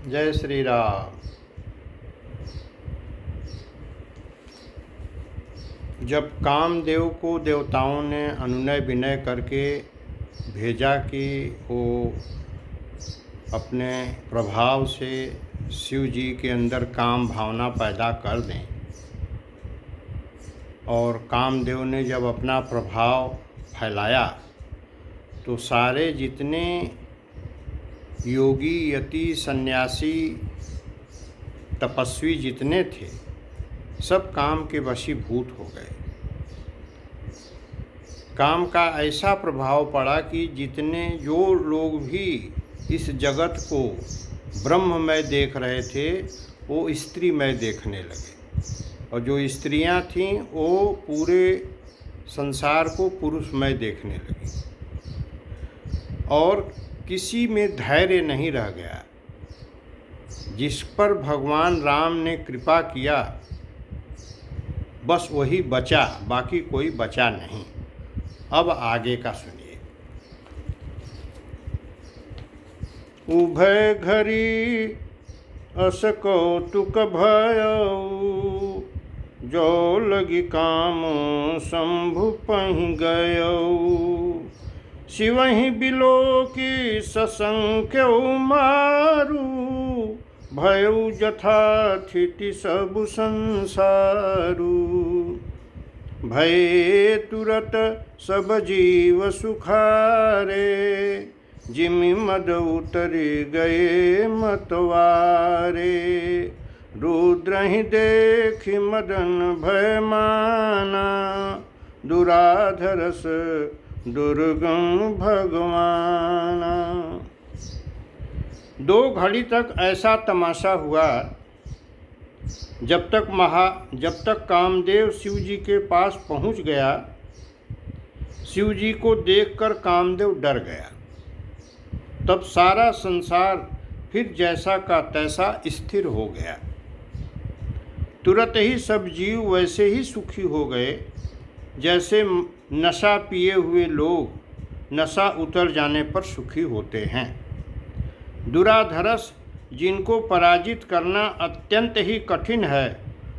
जय श्री राम। जब कामदेव को देवताओं ने अनुनय विनय करके भेजा कि वो अपने प्रभाव से शिव जी के अंदर काम भावना पैदा कर दें, और कामदेव ने जब अपना प्रभाव फैलाया तो सारे जितने योगी यति सन्यासी तपस्वी जितने थे सब काम के वशीभूत हो गए। काम का ऐसा प्रभाव पड़ा कि जितने जो लोग भी इस जगत को ब्रह्ममय देख रहे थे वो स्त्रीमय देखने लगे, और जो स्त्रियां थीं वो पूरे संसार को पुरुषमय देखने लगी, और किसी में धैर्य नहीं रह गया। जिस पर भगवान राम ने कृपा किया बस वही बचा, बाकी कोई बचा नहीं। अब आगे का सुनिए। उभय घरी अस कौतुक भयउ, जो लगी काम शंभु पहि गयउ। शिवहि बिलो की ससंख्य मारू, भयउ जथा थिति सब संसारू। भये तुरत सब जीव सुखारे, जिमि मद उतरि गए मतवारे। रुद्रहि देखि मदन भय माना, दुराधरस दुर्गम भगवाना। 2 घड़ी तक ऐसा तमाशा हुआ जब तक कामदेव शिव जी के पास पहुंच गया। शिव जी को देखकर कामदेव डर गया। तब सारा संसार फिर जैसा का तैसा स्थिर हो गया। तुरंत ही सब जीव वैसे ही सुखी हो गए जैसे नशा पिए हुए लोग नशा उतर जाने पर सुखी होते हैं। दुराधरस जिनको पराजित करना अत्यंत ही कठिन है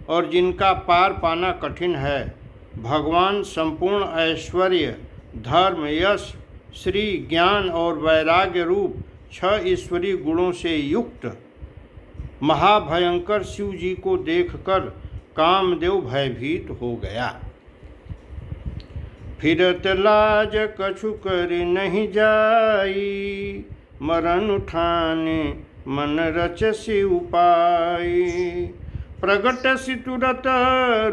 और जिनका पार पाना कठिन है, भगवान संपूर्ण ऐश्वर्य, धर्म, यश, श्री, ज्ञान और वैराग्य रूप 6 ईश्वरीय गुणों से युक्त महाभयंकर शिव जी को देखकर कामदेव भयभीत हो गया। फिरत लाज कछु कर नहीं जाई, मरण उठाने मन रचसि उपाय। प्रगट सि तुरत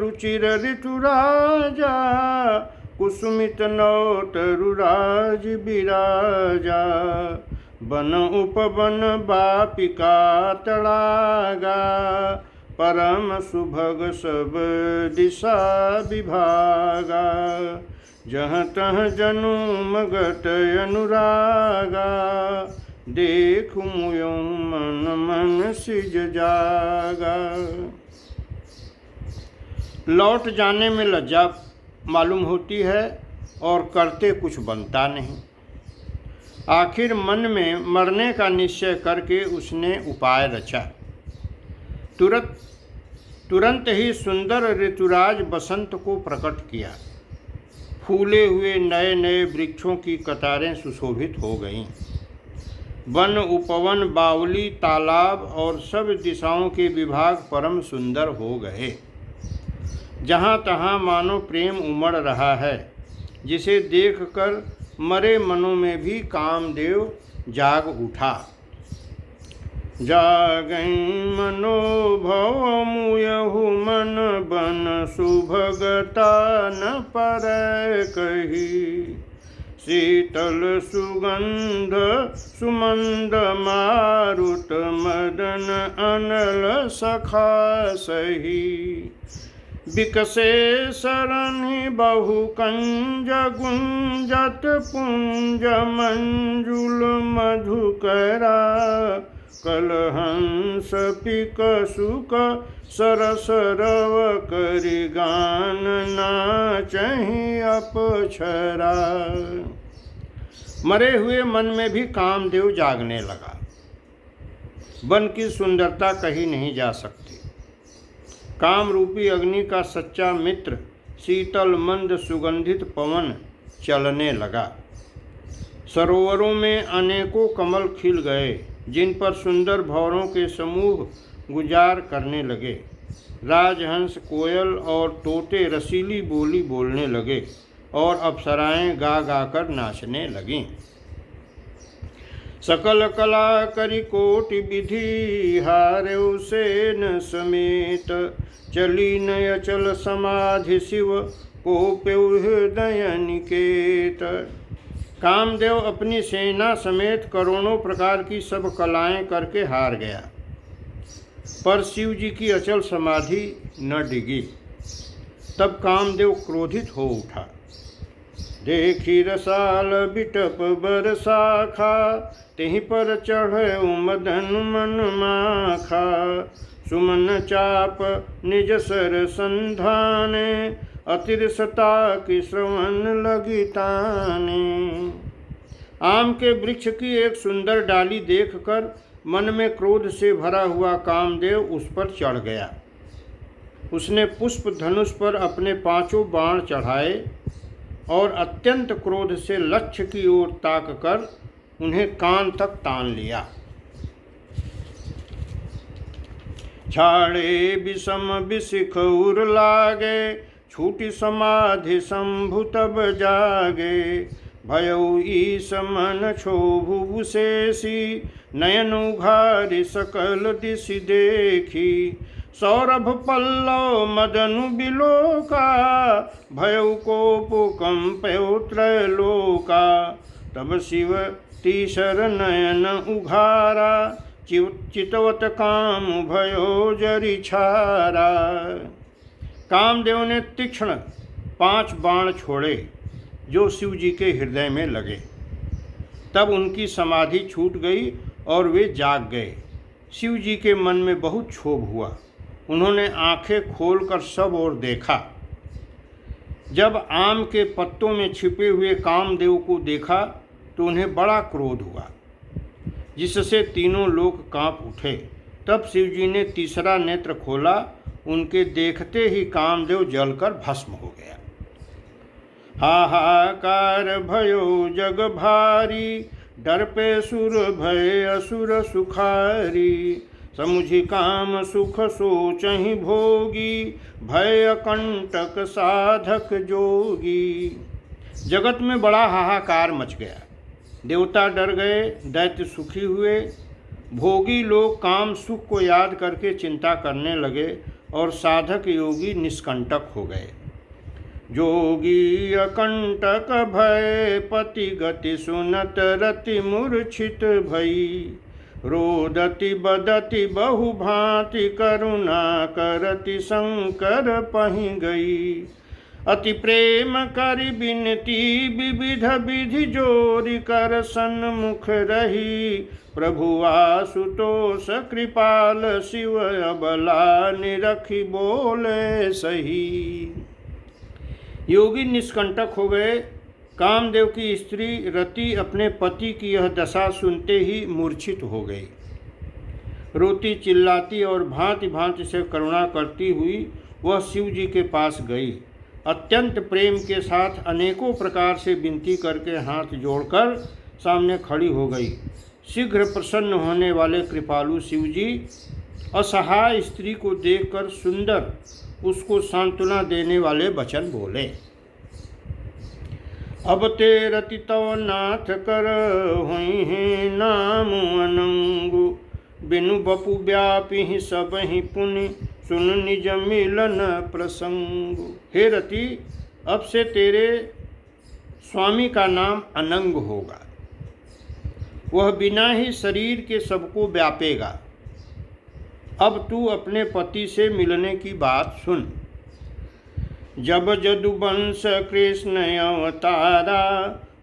रुचिर ऋतु राजा, कुसुमित नौतरु राज बिराजा। बन उपवन बापिका तड़ागा, परम सुभग सब दिशा विभागा। जहाँ तहाँ जनु मगत अनुरागा, देखु मुयो मन मन सिज जागा। लौट जाने में लज्जा मालूम होती है और करते कुछ बनता नहीं। आखिर मन में मरने का निश्चय करके उसने उपाय रचा। तुरंत ही सुंदर ऋतुराज बसंत को प्रकट किया। फूले हुए नए नए वृक्षों की कतारें सुशोभित हो गईं। वन, उपवन, बावली, तालाब और सब दिशाओं के विभाग परम सुंदर हो गए। जहाँ तहाँ मानो प्रेम उमड़ रहा है, जिसे देखकर मरे मनों में भी कामदेव जाग उठा। जागई मनोभव मुयहु मन बन, सुभगता न परय कही। शीतल सुगंध सुमंद मारुत, मदन अनल सखा सही। बिकसे सरनि बहु कंज गुंजत, पुंज मंजुल मधुकरा। कलहंस पिक सुक सरस रव करि, गान नाचहि अपछरा। मरे हुए मन में भी कामदेव जागने लगा। वन की सुंदरता कही नहीं जा सकती। काम रूपी अग्नि का सच्चा मित्र शीतल मंद सुगंधित पवन चलने लगा। सरोवरों में अनेकों कमल खिल गए, जिन पर सुंदर भंवरों के समूह गुजार करने लगे। राजहंस, कोयल और तोते रसीली बोली बोलने लगे और अप्सराएं गा गा कर नाचने लगीं। सकल कला करि कोटि विधि, हार्यो सेन समेत। चली नय चल समाधि शिव, कोप्यौ हृदय निकेत। कामदेव अपनी सेना समेत करोड़ों प्रकार की सब कलाएं करके हार गया, पर शिव जी की अचल समाधि न डिगी। तब कामदेव क्रोधित हो उठा। देखी रसाल बिटप बरसाखा, तेहि पर चढ़ मदन मन माखा। सुमन चाप निज सर संधाने, अतिरसता की श्रवण लगी ताने। आम के वृक्ष की एक सुंदर डाली देखकर मन में क्रोध से भरा हुआ कामदेव उस पर चढ़ गया। उसने पुष्प धनुष पर अपने 5 बाण चढ़ाए और अत्यंत क्रोध से लक्ष्य की ओर ताक कर उन्हें कान तक तान लिया। छाड़े विषम विशिख उर लागे, छूटी समाधि शंभु तब जागे। भयउ ईश मन क्षोभु विशेषी, नयन उघारि सकल दिशि देखी। सौरभ पल्लव मदनु बिलोका, भयउ कोपु कंपयो त्रैलोका। तब शिव तीसर नयन उघारा, चितवत काम भयो जरि छारा। कामदेव ने तीक्ष्ण 5 बाण छोड़े जो शिव जी के हृदय में लगे। तब उनकी समाधि छूट गई और वे जाग गए। शिव जी के मन में बहुत क्षोभ हुआ। उन्होंने आंखें खोलकर सब ओर देखा। जब आम के पत्तों में छिपे हुए कामदेव को देखा तो उन्हें बड़ा क्रोध हुआ, जिससे तीनों लोग कांप उठे। तब शिव जी ने तीसरा नेत्र खोला। उनके देखते ही कामदेव जलकर भस्म हो गया। हाहाकार भयो जग भारी, डर पे सुर भय असुर सुखारी। समुझि काम सुख सोचहि भोगी, भय अकंटक साधक जोगी। जगत में बड़ा हाहाकार मच गया। देवता डर गए, दैत्य सुखी हुए, भोगी लोग काम सुख को याद करके चिंता करने लगे और साधक योगी निष्कंटक हो गए। जोगी अकंटक भय पति गति सुनत रति मूर्छित भई। रोदति बदति बहु भांति करुणा करति शंकर पहि गई। अति प्रेम करि बिनती विविध विधि जोरि कर सन्मुख रही। प्रभु आशुतोष कृपाल शिव अबला निरखी बोले सही। योगी निष्कंटक हो गए। कामदेव की स्त्री रति अपने पति की यह दशा सुनते ही मूर्छित हो गई। रोती चिल्लाती और भांति भांति से करुणा करती हुई वह शिव जी के पास गई। अत्यंत प्रेम के साथ अनेकों प्रकार से विनती करके हाथ जोड़कर सामने खड़ी हो गई। शीघ्र प्रसन्न होने वाले कृपालु शिव जी असहाय स्त्री को देखकर सुंदर उसको सांत्वना देने वाले वचन बोले। अब ते रति तव नाथ कर हुई हैं नाम अनंगु। बिनु बपु व्यापी सब ही पुनि सुन निज मिलन प्रसंग। हे रति, अब से तेरे स्वामी का नाम अनंग होगा। वह बिना ही शरीर के सबको व्यापेगा। अब तू अपने पति से मिलने की बात सुन। जब जदुवंश कृष्ण अवतारा,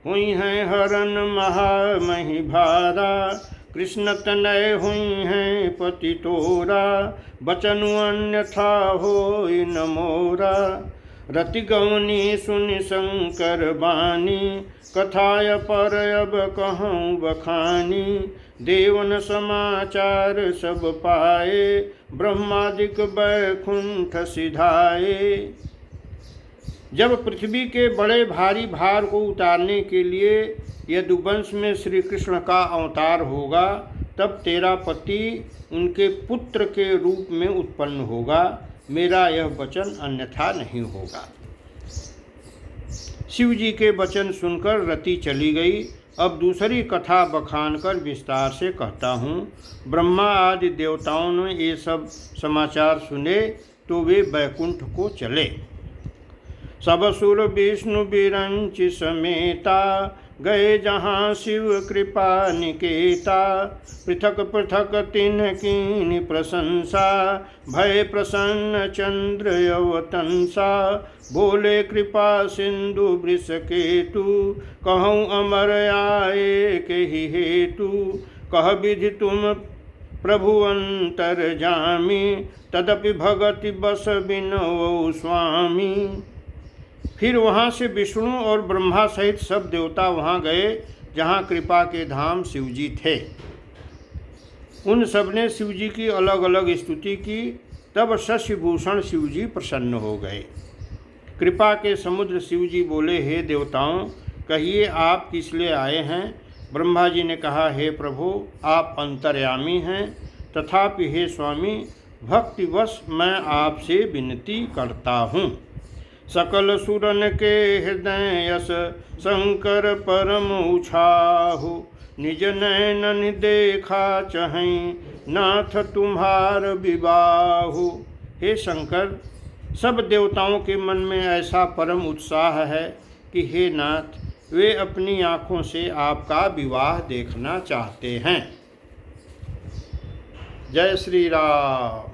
हुई हैं हरन महामहि भारा। कृष्ण तनय हुई हैं पति तोरा, बचनु अन्यथा होई न मोरा। रति गवनी सुनि शंकर बानी, कथाय पर अब कहूँ बखानी। देवन समाचार सब पाए, ब्रह्मादिक बैकुंठ सिधाए। जब पृथ्वी के बड़े भारी भार को उतारने के लिए यदुवंश में श्री कृष्ण का अवतार होगा, तब तेरा पति उनके पुत्र के रूप में उत्पन्न होगा। मेरा यह वचन अन्यथा नहीं होगा। शिव जी के वचन सुनकर रति चली गई। अब दूसरी कथा बखान कर विस्तार से कहता हूँ। ब्रह्मा आदि देवताओं ने ये सब समाचार सुने तो वे बैकुंठ को चले। सब सुर विष्णु बिरंचि समेता, गए जहाँ शिव कृपा निकेता। पृथक पृथक तिन्ह कीन्हि प्रशंसा, भय प्रसन्न चंद्र अवतंसा। बोले कृपा सिंधु वृष केतु, कहूँ अमर आए के ही हेतु। कह विधि तुम प्रभु अंतर्जामी, तदपि भगति बस बिनौ स्वामी। फिर वहाँ से विष्णु और ब्रह्मा सहित सब देवता वहाँ गए जहाँ कृपा के धाम शिवजी थे। उन सब ने शिवजी की अलग अलग स्तुति की। तब शशिभूषण शिवजी प्रसन्न हो गए। कृपा के समुद्र शिवजी बोले, हे देवताओं, कहिए आप किस लिए आए हैं। ब्रह्मा जी ने कहा, हे प्रभु, आप अंतर्यामी हैं, तथापि हे स्वामी, भक्तिवश मैं आपसे विनती करता हूँ। सकल सुरन के हृदय यस शंकर परम उछाहु, निज नैनन देखा चहै नाथ तुम्हार विबाहु। हे शंकर, सब देवताओं के मन में ऐसा परम उत्साह है कि हे नाथ, वे अपनी आँखों से आपका विवाह देखना चाहते हैं। जय श्री राम।